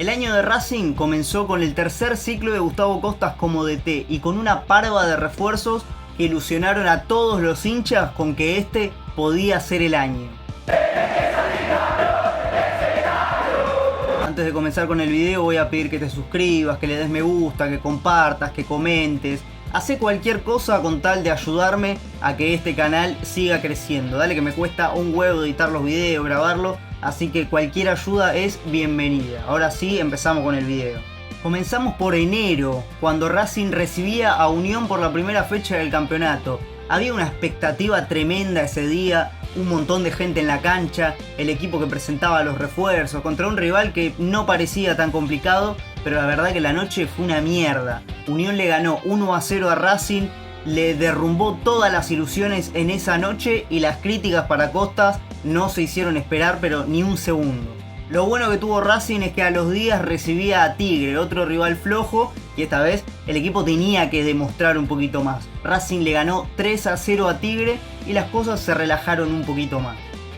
El año de Racing comenzó con el tercer ciclo de Gustavo Costas como DT y con una parva de refuerzos que ilusionaron a todos los hinchas con que este podía ser el año. Antes de comenzar con el video voy a pedir que te suscribas, que le des me gusta, que compartas, que comentes. Hacé cualquier cosa con tal de ayudarme a que este canal siga creciendo. Dale que me cuesta un huevo editar los videos, grabarlos, así que cualquier ayuda es bienvenida. Ahora sí, empezamos con el video. Comenzamos por enero, cuando Racing recibía a Unión por la primera fecha del campeonato. Había una expectativa tremenda ese día, un montón de gente en la cancha, el equipo que presentaba los refuerzos, contra un rival que no parecía tan complicado, pero la verdad que la noche fue una mierda. Unión le ganó 1-0 a Racing, le derrumbó todas las ilusiones en esa noche y las críticas para Costas no se hicieron esperar, pero ni un segundo. Lo bueno que tuvo Racing es que a los días recibía a Tigre, otro rival flojo, y esta vez el equipo tenía que demostrar un poquito más. Racing le ganó 3-0 a Tigre y las cosas se relajaron un poquito más.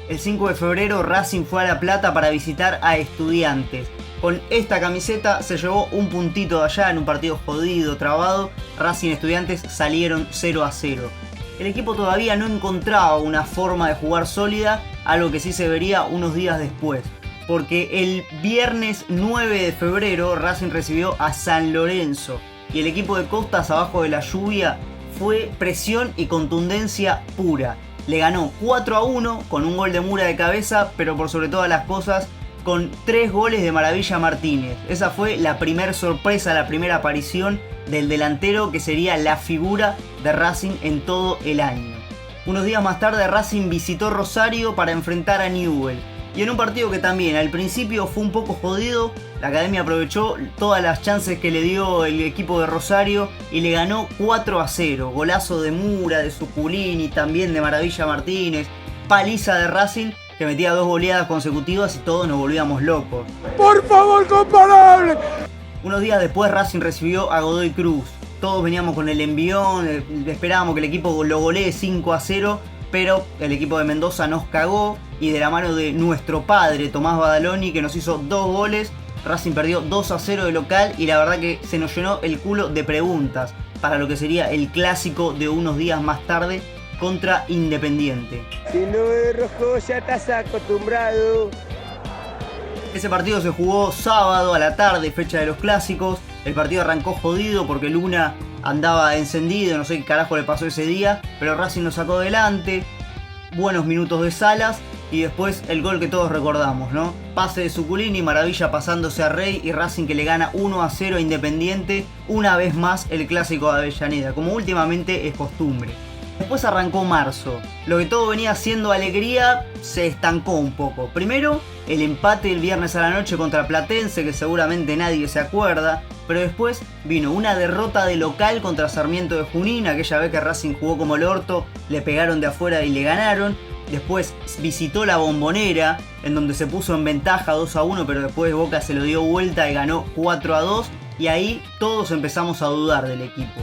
El 5 de febrero Racing fue a La Plata para visitar a Estudiantes. Con esta camiseta se llevó un puntito de allá en un partido jodido, trabado. Racing y Estudiantes salieron 0-0. El equipo todavía no encontraba una forma de jugar sólida, algo que sí se vería unos días después. Porque el viernes 9 de febrero Racing recibió a San Lorenzo y el equipo de Costas, abajo de la lluvia, fue presión y contundencia pura. Le ganó 4-1 con un gol de Mura de cabeza, pero por sobre todas las cosas con 3 goles de Maravilla Martínez. Esa fue la primera sorpresa, la primera aparición del delantero que sería la figura de Racing en todo el año. Unos días más tarde Racing visitó Rosario para enfrentar a Newell's. Y en un partido que también al principio fue un poco jodido, la academia aprovechó todas las chances que le dio el equipo de Rosario y le ganó 4-0. Golazo de Mura, de Suculini, también de Maravilla Martínez, paliza de Racing que metía 2 goleadas consecutivas y todos nos volvíamos locos. ¡Por favor, comparable! Unos días después Racing recibió a Godoy Cruz. Todos veníamos con el envión, esperábamos que el equipo lo golee 5-0. Pero el equipo de Mendoza nos cagó y de la mano de nuestro padre Tomás Badaloni, que nos hizo 2 goles, Racing perdió 2-0 de local y la verdad que se nos llenó el culo de preguntas para lo que sería el clásico de unos días más tarde contra Independiente. Si no es rojo ya estás acostumbrado. Ese partido se jugó sábado a la tarde, fecha de los clásicos. El partido arrancó jodido porque Luna andaba encendido, no sé qué carajo le pasó ese día, pero Racing lo sacó adelante. Buenos minutos de Salas y después el gol que todos recordamos, ¿no? Pase de Suculini, Maravilla pasándose a Rey y Racing que le gana 1-0 a Independiente. Una vez más el clásico de Avellaneda, como últimamente es costumbre. Después arrancó marzo. Lo que todo venía siendo alegría se estancó un poco. Primero, el empate el viernes a la noche contra Platense, que seguramente nadie se acuerda. Pero después vino una derrota de local contra Sarmiento de Junín. Aquella vez que Racing jugó como el orto, le pegaron de afuera y le ganaron. Después visitó la Bombonera, en donde se puso en ventaja 2-1, pero después Boca se lo dio vuelta y ganó 4-2. Y ahí todos empezamos a dudar del equipo.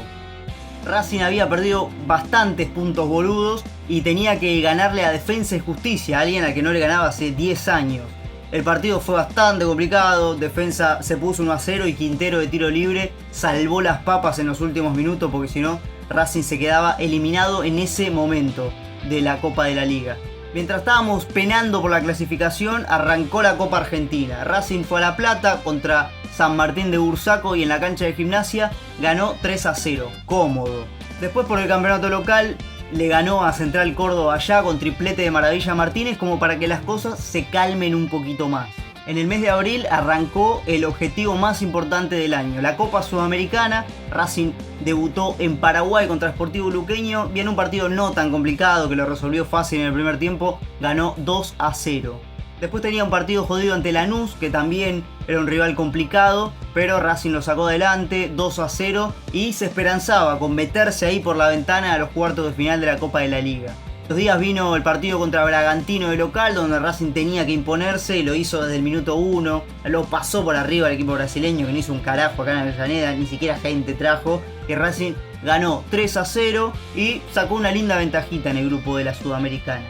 Racing había perdido bastantes puntos boludos y tenía que ganarle a Defensa y Justicia, a alguien al que no le ganaba hace 10 años. El partido fue bastante complicado, Defensa se puso 1-0 y Quintero de tiro libre salvó las papas en los últimos minutos porque si no Racing se quedaba eliminado en ese momento de la Copa de la Liga. Mientras estábamos penando por la clasificación, arrancó la Copa Argentina. Racing fue a La Plata contra San Martín de Bursaco y en la cancha de Gimnasia ganó 3-0, cómodo. Después por el campeonato local le ganó a Central Córdoba allá con triplete de Maravilla Martínez como para que las cosas se calmen un poquito más. En el mes de abril arrancó el objetivo más importante del año, la Copa Sudamericana. Racing debutó en Paraguay contra Sportivo Luqueño, bien un partido no tan complicado que lo resolvió fácil en el primer tiempo, ganó 2-0. Después tenía un partido jodido ante Lanús, que también era un rival complicado, pero Racing lo sacó adelante 2-0 y se esperanzaba con meterse ahí por la ventana a los cuartos de final de la Copa de la Liga. Los días vino el partido contra Bragantino de local, donde Racing tenía que imponerse y lo hizo desde el minuto 1. Lo pasó por arriba el equipo brasileño, que no hizo un carajo acá en Avellaneda, ni siquiera gente trajo. Que Racing ganó 3-0 y sacó una linda ventajita en el grupo de la Sudamericana.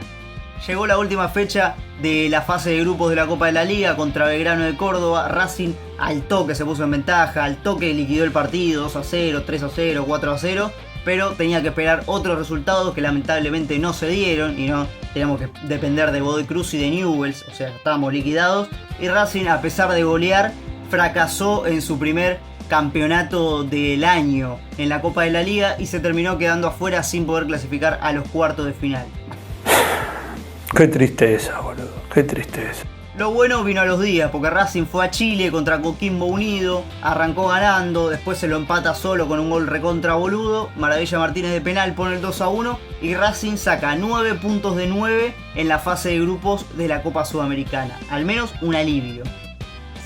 Llegó la última fecha de la fase de grupos de la Copa de la Liga contra Belgrano de Córdoba. Racing al toque se puso en ventaja, al toque liquidó el partido 2-0, 3-0, 4-0, pero tenía que esperar otros resultados que lamentablemente no se dieron y no teníamos que depender de Godoy Cruz y de Newell's, o sea, estábamos liquidados. Y Racing, a pesar de golear, fracasó en su primer campeonato del año en la Copa de la Liga y se terminó quedando afuera sin poder clasificar a los cuartos de final. Qué tristeza, boludo, qué tristeza. Lo bueno vino a los días, porque Racing fue a Chile contra Coquimbo Unido, arrancó ganando, después se lo empata solo con un gol recontra boludo, Maravilla Martínez de penal pone el 2-1 y Racing saca 9 puntos de 9 en la fase de grupos de la Copa Sudamericana, al menos un alivio.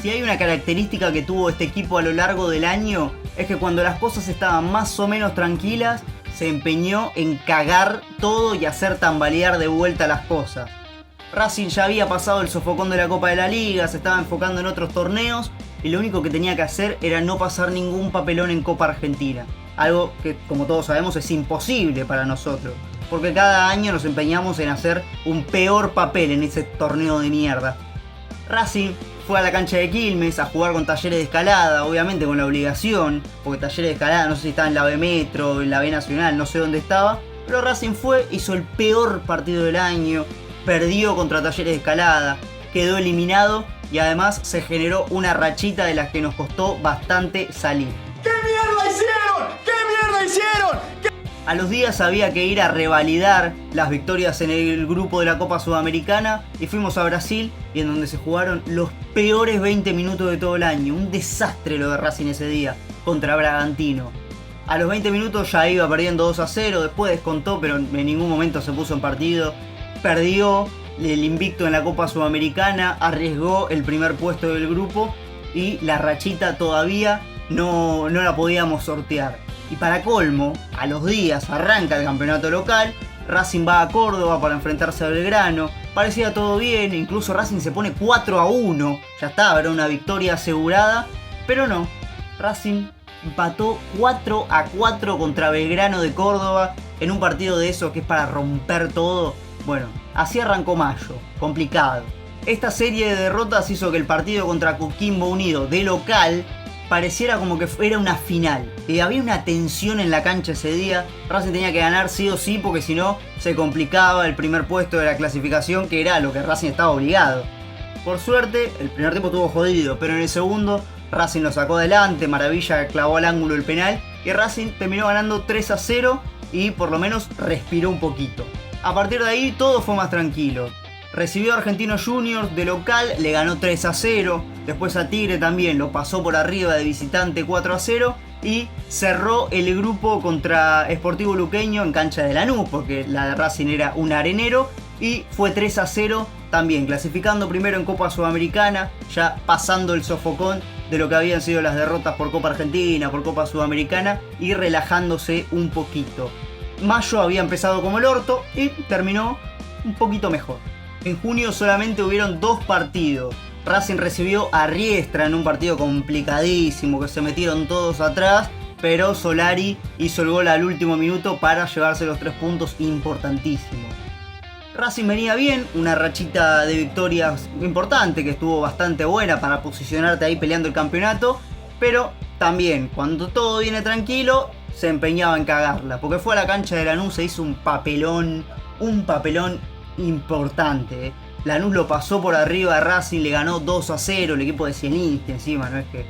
Si hay una característica que tuvo este equipo a lo largo del año, es que cuando las cosas estaban más o menos tranquilas, se empeñó en cagar todo y hacer tambalear de vuelta las cosas. Racing ya había pasado el sofocón de la Copa de la Liga, se estaba enfocando en otros torneos y lo único que tenía que hacer era no pasar ningún papelón en Copa Argentina. Algo que, como todos sabemos, es imposible para nosotros, porque cada año nos empeñamos en hacer un peor papel en ese torneo de mierda. Racing fue a la cancha de Quilmes a jugar con Talleres de Escalada, obviamente con la obligación, porque Talleres de Escalada no sé si estaba en la B Metro, en la B Nacional, no sé dónde estaba, pero Racing fue, hizo el peor partido del año, perdió contra Talleres de Escalada, quedó eliminado y además se generó una rachita de las que nos costó bastante salir. ¿Qué mierda hicieron? ¿Qué mierda hicieron? A los días había que ir a revalidar las victorias en el grupo de la Copa Sudamericana y fuimos a Brasil, y en donde se jugaron los peores 20 minutos de todo el año. Un desastre lo de Racing ese día contra Bragantino. A los 20 minutos ya iba perdiendo 2-0, después descontó, pero en ningún momento se puso en partido. Perdió el invicto en la Copa Sudamericana, arriesgó el primer puesto del grupo y la rachita todavía no la podíamos sortear. Y para colmo, a los días arranca el campeonato local, Racing va a Córdoba para enfrentarse a Belgrano, parecía todo bien, incluso Racing se pone 4-1, ya estaba, era una victoria asegurada, pero no, Racing empató 4-4 contra Belgrano de Córdoba, en un partido de esos que es para romper todo. Bueno, así arrancó mayo, complicado. Esta serie de derrotas hizo que el partido contra Coquimbo Unido de local pareciera como que era una final. Había una tensión en la cancha ese día. Racing tenía que ganar sí o sí, porque si no se complicaba el primer puesto de la clasificación, que era lo que Racing estaba obligado. Por suerte, el primer tiempo estuvo jodido, pero en el segundo Racing lo sacó adelante, Maravilla clavó al ángulo el penal y Racing terminó ganando 3-0 y por lo menos respiró un poquito. A partir de ahí todo fue más tranquilo. Recibió a Argentinos Juniors de local, le ganó 3-0. Después a Tigre también lo pasó por arriba de visitante 4-0. Y cerró el grupo contra Sportivo Luqueño en cancha de Lanús, porque la de Racing era un arenero. Y fue 3-0 también, clasificando primero en Copa Sudamericana, ya pasando el sofocón de lo que habían sido las derrotas por Copa Argentina, por Copa Sudamericana, y relajándose un poquito. Mayo había empezado como el orto y terminó un poquito mejor. En junio solamente hubieron 2 partidos. Racing recibió a Riestra en un partido complicadísimo, que se metieron todos atrás, pero Solari hizo el gol al último minuto para llevarse los 3 puntos importantísimos. Racing venía bien, una rachita de victorias importante que estuvo bastante buena para posicionarte ahí peleando el campeonato, pero también cuando todo viene tranquilo se empeñaba en cagarla, porque fue a la cancha de Lanús, se hizo un papelón importante. Lanús lo pasó por arriba a Racing, le ganó 2-0, el equipo de Zielinski encima, no es que...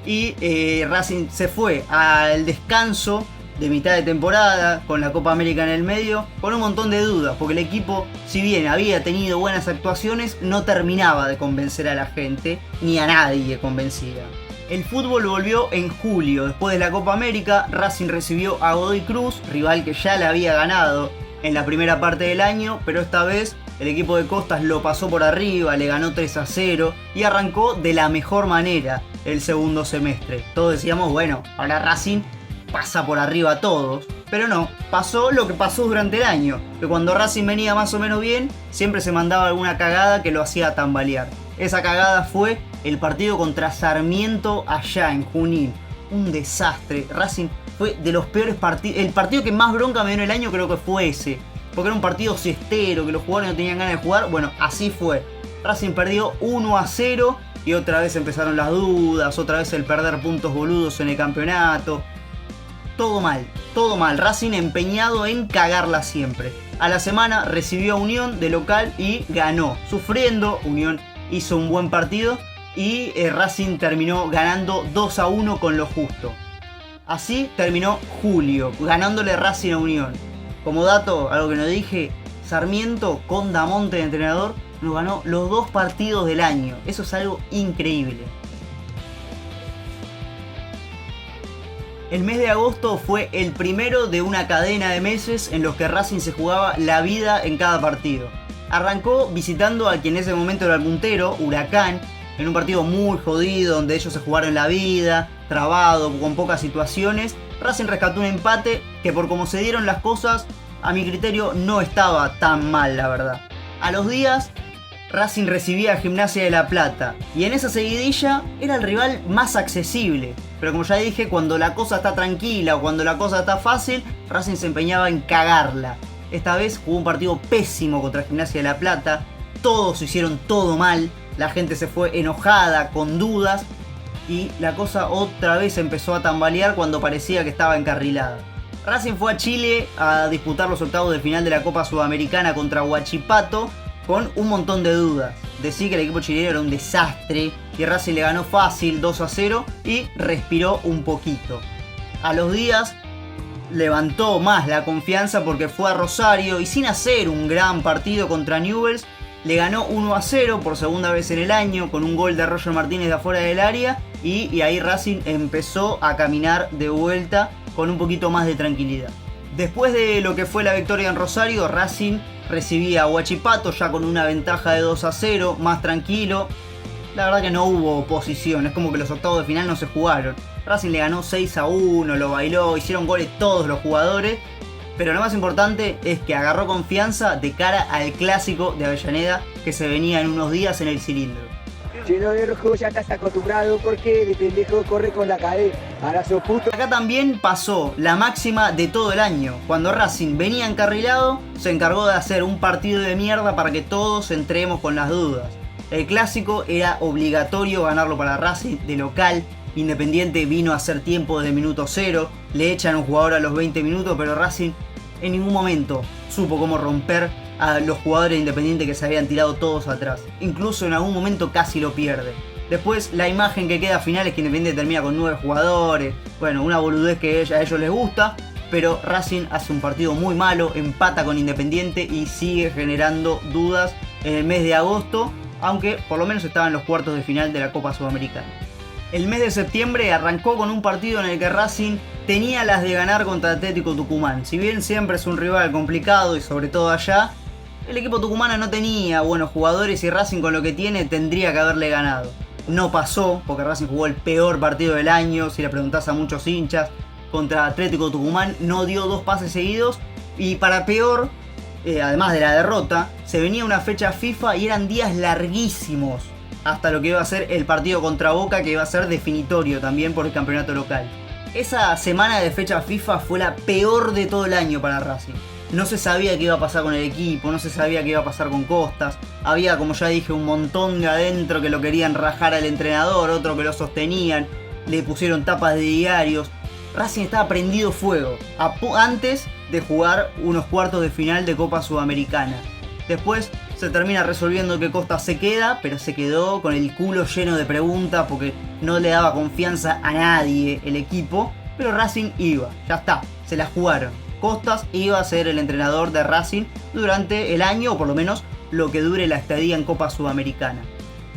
Y Racing se fue al descanso de mitad de temporada, con la Copa América en el medio, con un montón de dudas, porque el equipo, si bien había tenido buenas actuaciones, no terminaba de convencer a la gente, ni a nadie convencía. El fútbol volvió en julio, después de la Copa América. Racing recibió a Godoy Cruz, rival que ya le había ganado en la primera parte del año, pero esta vez el equipo de Costas lo pasó por arriba, le ganó 3-0 y arrancó de la mejor manera el segundo semestre. Todos decíamos, bueno, ahora Racing pasa por arriba a todos, pero no, pasó lo que pasó durante el año, que cuando Racing venía más o menos bien, siempre se mandaba alguna cagada que lo hacía tambalear. Esa cagada fue el partido contra Sarmiento allá en Junín. Un desastre. Racing fue de los peores partidos. El partido que más bronca me dio en el año creo que fue ese. porque era un partido siestero, que los jugadores no tenían ganas de jugar. Bueno, así fue. Racing perdió 1-0 y otra vez empezaron las dudas, otra vez el perder puntos boludos en el campeonato. Todo mal, todo mal. Racing empeñado en cagarla siempre. A la semana recibió a Unión de local y ganó. Sufriendo, Unión hizo un buen partido y Racing terminó ganando 2-1 con lo justo. Así terminó julio, ganándole Racing a Unión. Como dato, algo que no dije, Sarmiento con Damonte de entrenador nos ganó los 2 partidos del año. Eso es algo increíble. El mes de agosto fue el primero de una cadena de meses en los que Racing se jugaba la vida en cada partido. Arrancó visitando a quien en ese momento era el puntero, Huracán, en un partido muy jodido donde ellos se jugaron la vida, trabado, con pocas situaciones. Racing rescató un empate que, por cómo se dieron las cosas, a mi criterio no estaba tan mal, la verdad. A los días, Racing recibía a Gimnasia de La Plata y en esa seguidilla era el rival más accesible. Pero como ya dije, cuando la cosa está tranquila o cuando la cosa está fácil, Racing se empeñaba en cagarla. Esta vez jugó un partido pésimo contra Gimnasia de La Plata. Todos hicieron todo mal. La gente se fue enojada, con dudas. Y la cosa otra vez empezó a tambalear cuando parecía que estaba encarrilada. Racing fue a Chile a disputar los octavos de final de la Copa Sudamericana contra Huachipato con un montón de dudas. Decía que el equipo chileno era un desastre y Racing le ganó fácil 2-0 y respiró un poquito. A los días levantó más la confianza porque fue a Rosario y sin hacer un gran partido contra Newell's le ganó 1-0 por segunda vez en el año con un gol de Roger Martínez de afuera del área y ahí Racing empezó a caminar de vuelta con un poquito más de tranquilidad. Después de lo que fue la victoria en Rosario, Racing recibía a Huachipato ya con una ventaja de 2-0, más tranquilo. La verdad que no hubo oposición, es como que los octavos de final no se jugaron. Racing le ganó 6-1, lo bailó, hicieron goles todos los jugadores. Pero lo más importante es que agarró confianza de cara al clásico de Avellaneda que se venía en unos días en el cilindro. Lleno de rojo, ya estás acostumbrado porque de pendejo corre con la cadera. Ahora sos puto. Acá también pasó la máxima de todo el año. Cuando Racing venía encarrilado, se encargó de hacer un partido de mierda para que todos entremos con las dudas. El clásico era obligatorio ganarlo para Racing de local. Independiente vino a hacer tiempo desde minuto 0. Le echan un jugador a los 20 minutos, pero Racing en ningún momento supo cómo romper a los jugadores de Independiente que se habían tirado todos atrás. Incluso en algún momento casi lo pierde. Después la imagen que queda final es que Independiente termina con 9 jugadores. Bueno, una boludez que a ellos les gusta. Pero Racing hace un partido muy malo, empata con Independiente y sigue generando dudas en el mes de agosto. Aunque por lo menos estaba en los cuartos de final de la Copa Sudamericana. El mes de septiembre arrancó con un partido en el que Racing tenía las de ganar contra Atlético Tucumán. Si bien siempre es un rival complicado y sobre todo allá, el equipo tucumano no tenía buenos jugadores y Racing con lo que tiene tendría que haberle ganado. No pasó porque Racing jugó el peor partido del año, si le preguntás a muchos hinchas, contra Atlético Tucumán. No dio 2 pases seguidos y para peor, además de la derrota, se venía una fecha FIFA y eran días larguísimos. Hasta lo que iba a ser el partido contra Boca, que iba a ser definitorio también por el campeonato local. Esa semana de fecha FIFA fue la peor de todo el año para Racing. No se sabía qué iba a pasar con el equipo, no se sabía qué iba a pasar con Costas. Había, como ya dije, un montón de adentro que lo querían rajar al entrenador, otro que lo sostenían, le pusieron tapas de diarios. Racing estaba prendido fuego antes de jugar unos cuartos de final de Copa Sudamericana. Después se termina resolviendo que Costas se queda, pero se quedó con el culo lleno de preguntas porque no le daba confianza a nadie el equipo. Pero Racing iba, ya está, se la jugaron. Costas iba a ser el entrenador de Racing durante el año, o por lo menos lo que dure la estadía en Copa Sudamericana.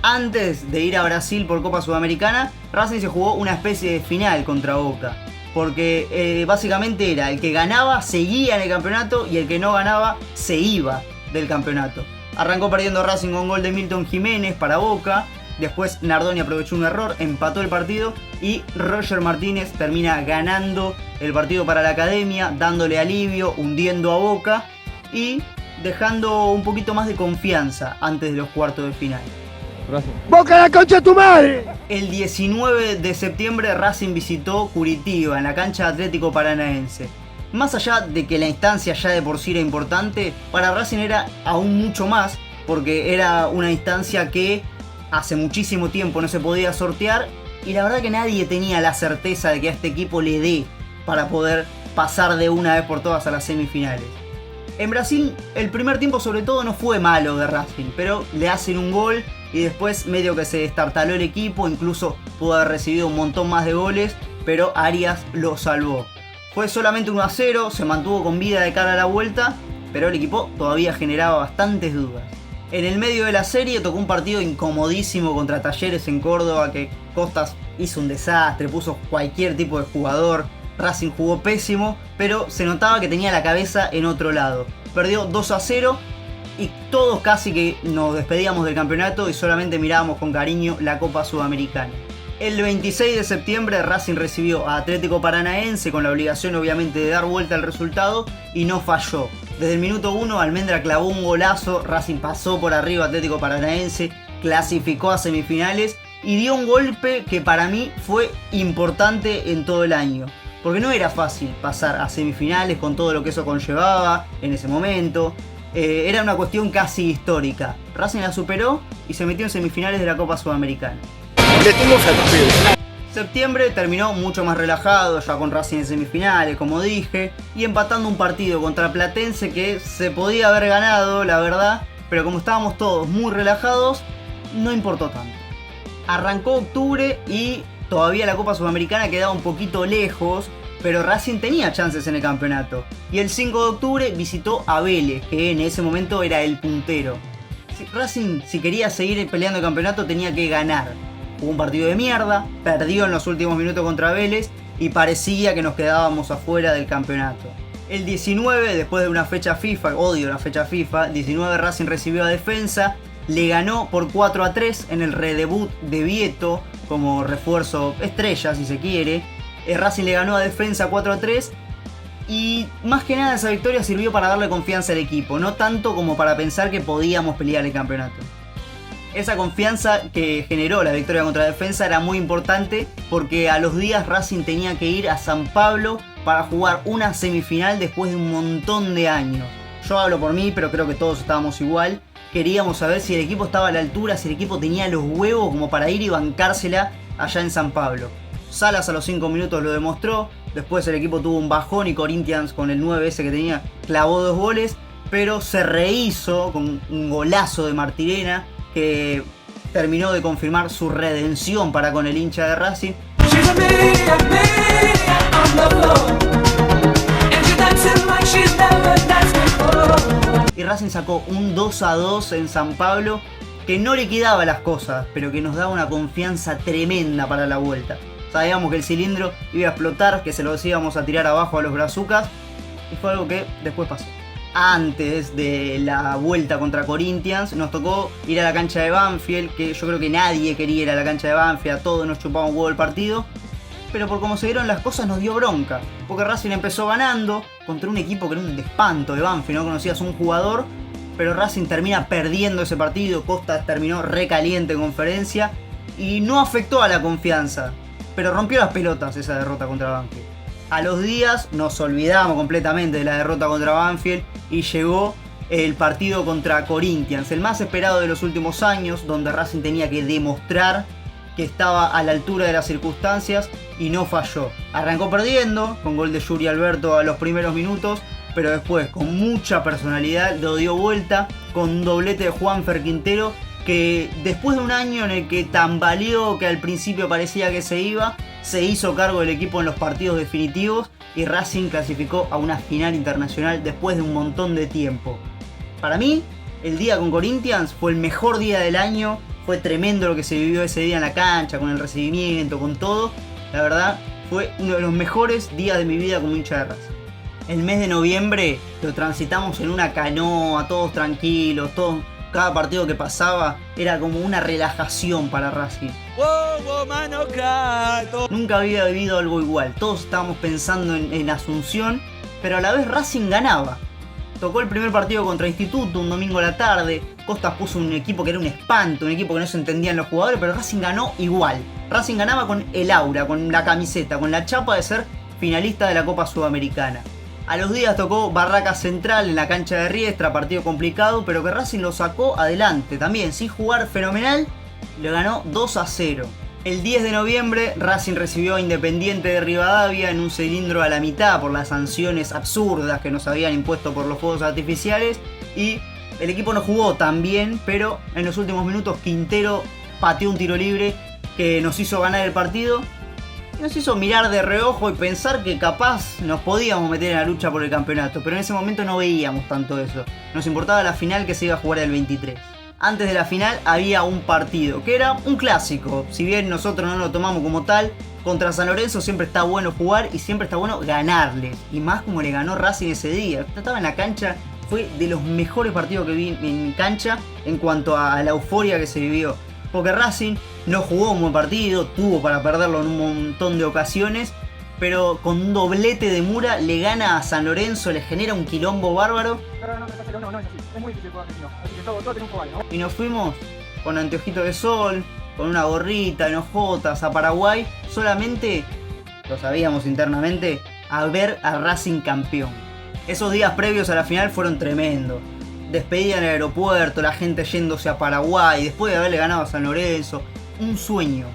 Antes de ir a Brasil por Copa Sudamericana, Racing se jugó una especie de final contra Boca. Porque básicamente era el que ganaba seguía en el campeonato y el que no ganaba se iba del campeonato. Arrancó perdiendo Racing con gol de Milton Jiménez para Boca. Después Nardoni aprovechó un error, empató el partido y Roger Martínez termina ganando el partido para la Academia, dándole alivio, hundiendo a Boca y dejando un poquito más de confianza antes de los cuartos de final. Gracias. ¡Boca la concha de tu madre! El 19 de septiembre Racing visitó Curitiba en la cancha de Atlético Paranaense. Más allá de que la instancia ya de por sí era importante, para Racing era aún mucho más, porque era una instancia que hace muchísimo tiempo no se podía sortear, y la verdad que nadie tenía la certeza de que a este equipo le dé para poder pasar de una vez por todas a las semifinales. En Brasil el primer tiempo sobre todo no fue malo de Racing, pero le hacen un gol y después medio que se destartaló el equipo, incluso pudo haber recibido un montón más de goles, pero Arias lo salvó. Fue solamente 1-0, se mantuvo con vida de cara a la vuelta, pero el equipo todavía generaba bastantes dudas. En el medio de la serie tocó un partido incomodísimo contra Talleres en Córdoba, que Costas hizo un desastre, puso cualquier tipo de jugador. Racing jugó pésimo, pero se notaba que tenía la cabeza en otro lado. Perdió 2-0 y todos casi que nos despedíamos del campeonato y solamente mirábamos con cariño la Copa Sudamericana. El 26 de septiembre Racing recibió a Atlético Paranaense con la obligación obviamente de dar vuelta al resultado y no falló. Desde el minuto 1 Almendra clavó un golazo, Racing pasó por arriba a Atlético Paranaense, clasificó a semifinales y dio un golpe que para mí fue importante en todo el año. Porque no era fácil pasar a semifinales con todo lo que eso conllevaba en ese momento. Era una cuestión casi histórica. Racing la superó y se metió en semifinales de la Copa Sudamericana. Septiembre terminó mucho más relajado, ya con Racing en semifinales, como dije, y empatando un partido contra Platense que se podía haber ganado, la verdad, pero como estábamos todos muy relajados, no importó tanto. Arrancó octubre y todavía la Copa Sudamericana quedaba un poquito lejos, pero Racing tenía chances en el campeonato. Y el 5 de octubre visitó a Vélez, que en ese momento era el puntero. Racing, si quería seguir peleando el campeonato, tenía que ganar. Jugó un partido de mierda, perdió en los últimos minutos contra Vélez y parecía que nos quedábamos afuera del campeonato. El 19, después de una fecha FIFA, odio la fecha FIFA, 19 Racing recibió a Defensa, le ganó por 4-3 en el redebut de Vieto, como refuerzo estrella si se quiere. Racing le ganó a Defensa 4-3 y más que nada esa victoria sirvió para darle confianza al equipo, no tanto como para pensar que podíamos pelear el campeonato. Esa confianza que generó la victoria contra Defensa era muy importante porque a los días Racing tenía que ir a San Pablo para jugar una semifinal después de un montón de años. Yo hablo por mí, pero creo que todos estábamos igual. Queríamos saber si el equipo estaba a la altura, si el equipo tenía los huevos como para ir y bancársela allá en San Pablo. Salas a los 5 minutos lo demostró, después el equipo tuvo un bajón y Corinthians con el 9 ese que tenía clavó 2 goles, pero se rehizo con un golazo de Martirena que terminó de confirmar su redención para con el hincha de Racing. Y Racing sacó un 2-2 en San Pablo que no liquidaba las cosas, pero que nos daba una confianza tremenda para la vuelta. Sabíamos que el cilindro iba a explotar, que se los íbamos a tirar abajo a los brazucas, y fue algo que después pasó. Antes de la vuelta contra Corinthians nos tocó ir a la cancha de Banfield, que yo creo que nadie quería ir a la cancha de Banfield, a todos nos chupaba un huevo el partido, pero por cómo se dieron las cosas nos dio bronca, porque Racing empezó ganando contra un equipo que era un espanto de Banfield, no conocías un jugador, pero Racing termina perdiendo ese partido, Costa terminó recaliente en conferencia y no afectó a la confianza, pero rompió las pelotas esa derrota contra Banfield. A los días nos olvidamos completamente de la derrota contra Banfield y llegó el partido contra Corinthians, el más esperado de los últimos años, donde Racing tenía que demostrar que estaba a la altura de las circunstancias y no falló. Arrancó perdiendo con gol de Yuri Alberto a los primeros minutos, pero después con mucha personalidad lo dio vuelta con un doblete de Juanfer Quintero que después de un año en el que tambaleó, que al principio parecía que se iba, se hizo cargo del equipo en los partidos definitivos y Racing clasificó a una final internacional después de un montón de tiempo. Para mí, el día con Corinthians fue el mejor día del año, fue tremendo lo que se vivió ese día en la cancha, con el recibimiento, con todo. La verdad, fue uno de los mejores días de mi vida como hincha de Racing. El mes de noviembre lo transitamos en una canoa, todos tranquilos, todos... Cada partido que pasaba era como una relajación para Racing. Nunca había vivido algo igual. Todos estábamos pensando en Asunción, pero a la vez Racing ganaba. Tocó el primer partido contra Instituto un domingo a la tarde. Costas puso un equipo que era un espanto, un equipo que no se entendían los jugadores, pero Racing ganó igual. Racing ganaba con el aura, con la camiseta, con la chapa de ser finalista de la Copa Sudamericana. A los días tocó Barraca Central en la cancha de Riestra, partido complicado, pero que Racing lo sacó adelante también, sin jugar fenomenal, le ganó 2-0. El 10 de noviembre Racing recibió a Independiente de Rivadavia en un cilindro a la mitad por las sanciones absurdas que nos habían impuesto por los fuegos artificiales, y el equipo no jugó tan bien, pero en los últimos minutos Quintero pateó un tiro libre que nos hizo ganar el partido. Nos hizo mirar de reojo y pensar que capaz nos podíamos meter en la lucha por el campeonato, pero en ese momento no veíamos tanto eso. Nos importaba la final que se iba a jugar el 23. Antes de la final había un partido que era un clásico. Si bien nosotros no lo tomamos como tal, contra San Lorenzo siempre está bueno jugar y siempre está bueno ganarles. Y más como le ganó Racing ese día. Estaba en la cancha, fue de los mejores partidos que vi en cancha en cuanto a la euforia que se vivió. Porque Racing no jugó un buen partido, tuvo para perderlo en un montón de ocasiones, pero con un doblete de Mura le gana a San Lorenzo, le genera un quilombo bárbaro. No, es así. Es muy difícil jugar argentino. Así que todo tiene un juego, ¿no? Y nos fuimos con anteojitos de sol, con una gorrita, enojotas, a Paraguay, solamente, lo sabíamos internamente, a ver a Racing campeón. Esos días previos a la final fueron tremendos. Despedida en el aeropuerto, la gente yéndose a Paraguay, después de haberle ganado a San Lorenzo. Un sueño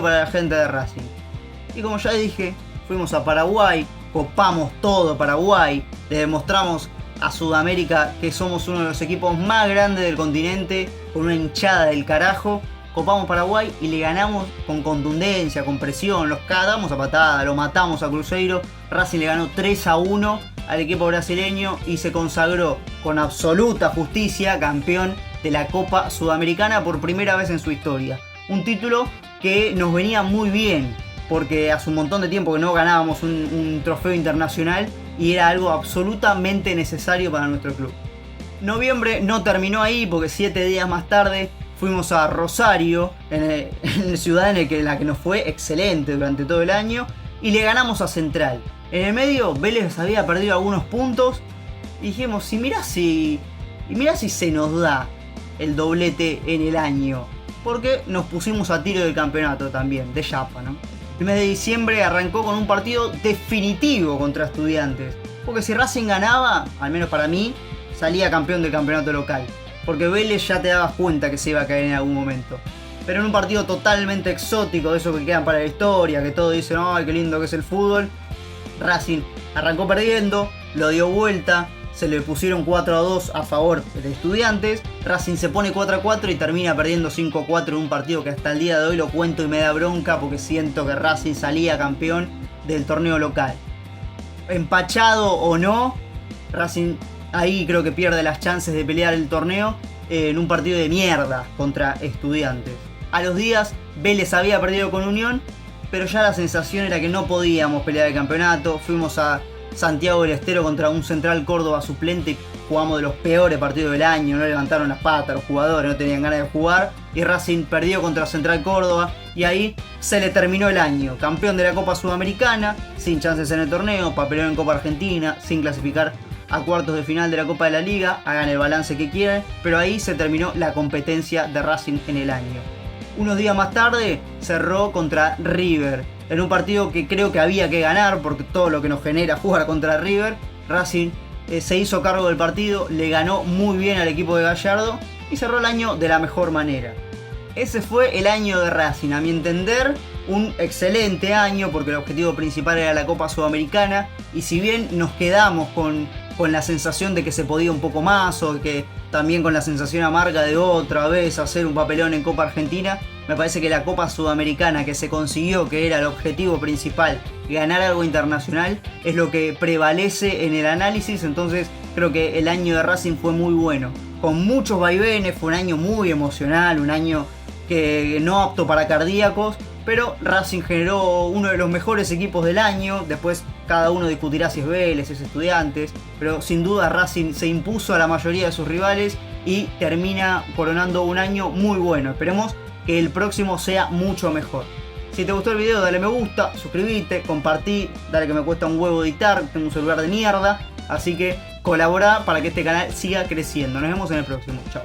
para la gente de Racing. Y como ya dije, fuimos a Paraguay, copamos todo Paraguay, le demostramos a Sudamérica que somos uno de los equipos más grandes del continente, con una hinchada del carajo. Copamos Paraguay y le ganamos con contundencia, con presión, los cagamos a patada, lo matamos a Cruzeiro. Racing le ganó 3-1 al equipo brasileño y se consagró con absoluta justicia campeón de la Copa Sudamericana por primera vez en su historia. Un título que nos venía muy bien, porque hace un montón de tiempo que no ganábamos un trofeo internacional y era algo absolutamente necesario para nuestro club. Noviembre no terminó ahí, porque 7 días más tarde fuimos a Rosario, en la ciudad en la que nos fue excelente durante todo el año, y le ganamos a Central. En el medio Vélez había perdido algunos puntos y dijimos, mirá si se nos da el doblete en el año, porque nos pusimos a tiro del campeonato también, de chapa, ¿no? El mes de diciembre arrancó con un partido definitivo contra Estudiantes, porque si Racing ganaba, al menos para mí, salía campeón del campeonato local, porque Vélez ya te dabas cuenta que se iba a caer en algún momento. Pero en un partido totalmente exótico, de esos que quedan para la historia, que todos dicen, ¡ay, qué lindo que es el fútbol! Racing arrancó perdiendo, lo dio vuelta, se le pusieron 4-2 a favor de Estudiantes. Racing se pone 4-4 y termina perdiendo 5-4 en un partido que hasta el día de hoy lo cuento y me da bronca, porque siento que Racing salía campeón del torneo local. Empachado o no, Racing ahí creo que pierde las chances de pelear el torneo en un partido de mierda contra Estudiantes. A los días Vélez había perdido con Unión, pero ya la sensación era que no podíamos pelear el campeonato. Fuimos a Santiago del Estero contra un Central Córdoba suplente, jugamos de los peores partidos del año, no levantaron las patas los jugadores, no tenían ganas de jugar, y Racing perdió contra Central Córdoba, y ahí se le terminó el año. Campeón de la Copa Sudamericana, sin chances en el torneo, papelón en Copa Argentina, sin clasificar a cuartos de final de la Copa de la Liga, hagan el balance que quieran, pero ahí se terminó la competencia de Racing en el año. Unos días más tarde cerró contra River, en un partido que creo que había que ganar, porque todo lo que nos genera jugar contra River. Racing se hizo cargo del partido, le ganó muy bien al equipo de Gallardo y cerró el año de la mejor manera. Ese fue el año de Racing, a mi entender, un excelente año, porque el objetivo principal era la Copa Sudamericana, y si bien nos quedamos con la sensación de que se podía un poco más, o que también con la sensación amarga de otra vez hacer un papelón en Copa Argentina, me parece que la Copa Sudamericana que se consiguió, que era el objetivo principal, ganar algo internacional, es lo que prevalece en el análisis. Entonces creo que el año de Racing fue muy bueno, con muchos vaivenes, fue un año muy emocional, un año que no apto para cardíacos, pero Racing generó uno de los mejores equipos del año. Después cada uno discutirá si es Vélez, si es Estudiantes, pero sin duda Racing se impuso a la mayoría de sus rivales y termina coronando un año muy bueno. Esperemos que el próximo sea mucho mejor. Si te gustó el video, dale me gusta, suscríbete, compartí, dale que me cuesta un huevo editar, tengo un celular de mierda, así que colabora para que este canal siga creciendo. Nos vemos en el próximo, chao.